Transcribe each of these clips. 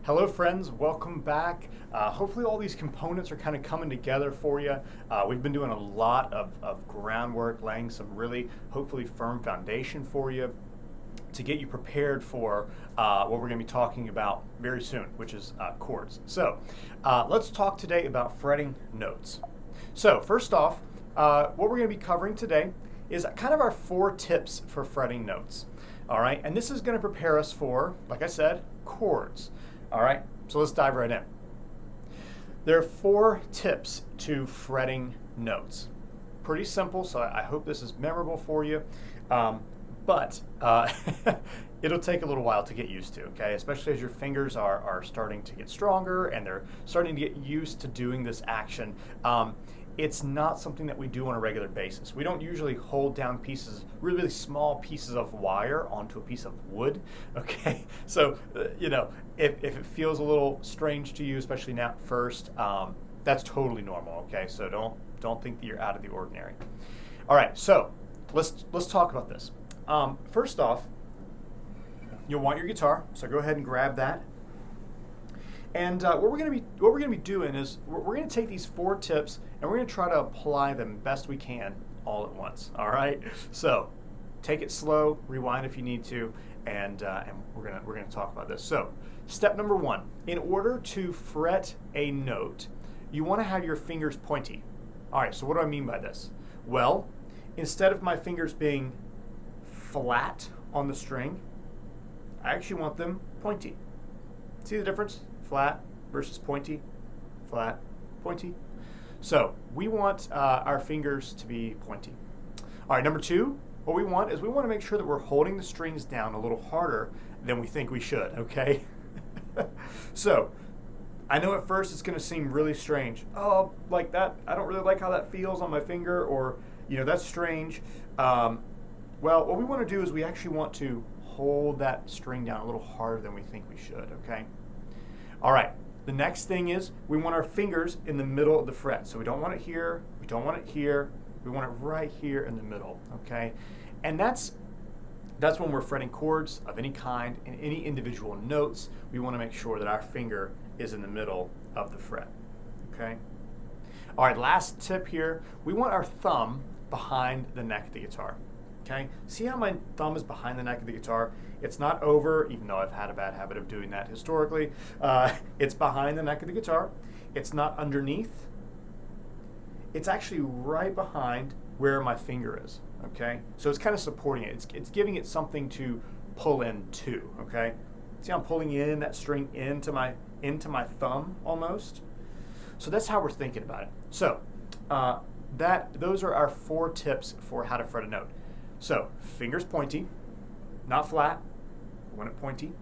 Hello friends, welcome back. Hopefully all these components are kind of coming together for you. We've been doing a lot of groundwork, laying some really hopefully firm foundation for you to get you prepared for what we're going to be talking about very soon, which is chords. So let's talk today about fretting notes. So first off, what we're going to be covering today is kind of our 4 tips for fretting notes. All right, and this is going to prepare us for, like I said, chords. All right, so let's dive right in. There are 4 tips to fretting notes. Pretty simple, so I hope this is memorable for you, but it'll take a little while to get used to, okay? Especially as your fingers are starting to get stronger and they're starting to get used to doing this action. It's not something that we do on a regular basis. We don't usually hold down pieces, really small pieces of wire onto a piece of wood, okay? So, if it feels a little strange to you, especially now at first, that's totally normal, okay? So don't think that you're out of the ordinary. All right, so let's talk about this. First off, you'll want your guitar, so go ahead and grab that. And what we're going to be doing is we're going to take these 4 tips and we're going to try to apply them best we can all at once. All right. So take it slow, rewind if you need to, and we're going to talk about this. So step number 1: in order to fret a note, you want to have your fingers pointy. All right. So what do I mean by this? Well, instead of my fingers being flat on the string, I actually want them pointy. See the difference? Flat versus pointy, flat, pointy. So we want our fingers to be pointy. All right, number 2, what we want is we want to make sure that we're holding the strings down a little harder than we think we should, okay? So I know at first it's going to seem really strange. Oh, like that, I don't really like how that feels on my finger, or, that's strange. Well, what we want to do is we actually want to hold that string down a little harder than we think we should, okay? All right, the next thing is we want our fingers in the middle of the fret. So we don't want it here, we don't want it here, we want it right here in the middle, okay? And that's when we're fretting chords of any kind in any individual notes. We want to make sure that our finger is in the middle of the fret, okay? All right, last tip here, we want our thumb behind the neck of the guitar. Okay. See how my thumb is behind the neck of the guitar? It's not over, even though I've had a bad habit of doing that historically. It's behind the neck of the guitar. It's not underneath. It's actually right behind where my finger is. Okay. So it's kind of supporting it. It's giving it something to pull into. Okay. See how I'm pulling in that string into my thumb almost. So that's how we're thinking about it. So those are our 4 tips for how to fret a note. So, fingers pointy, not flat, we want it pointy.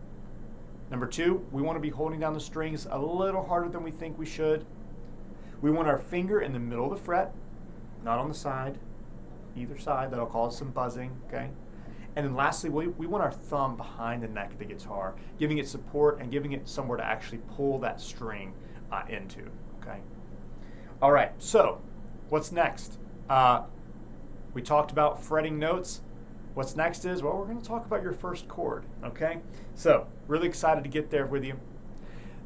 Number 2, we want to be holding down the strings a little harder than we think we should. We want our finger in the middle of the fret, not on the side, either side. That'll cause some buzzing, okay? And then lastly, we want our thumb behind the neck of the guitar, giving it support and giving it somewhere to actually pull that string into, okay? All right, so what's next? We talked about fretting notes. What's next is, well, we're going to talk about your first chord, okay? So, really excited to get there with you.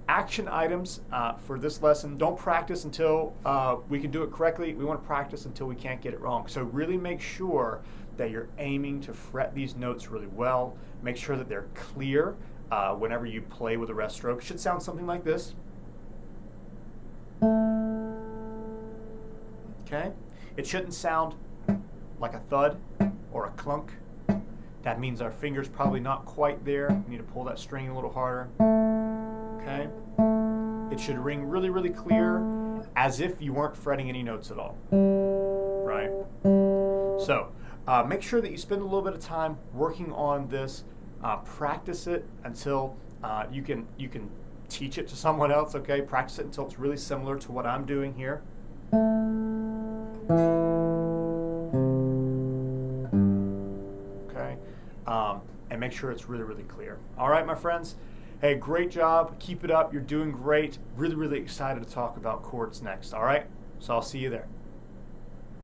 Action items for this lesson. Don't practice until we can do it correctly. We want to practice until we can't get it wrong. So really make sure that you're aiming to fret these notes really well. Make sure that they're clear whenever you play with the rest stroke. It should sound something like this. Okay? It shouldn't sound like a thud or a clunk. That means our finger's probably not quite there. We need to pull that string a little harder. Okay? It should ring really, really clear, as if you weren't fretting any notes at all. Right? So, make sure that you spend a little bit of time working on this. Practice it until you can teach it to someone else, okay? Practice it until it's really similar to what I'm doing here. And make sure it's really, really clear. All right, my friends. Hey, great job. Keep it up. You're doing great. Really, really excited to talk about chords next. All right? So I'll see you there.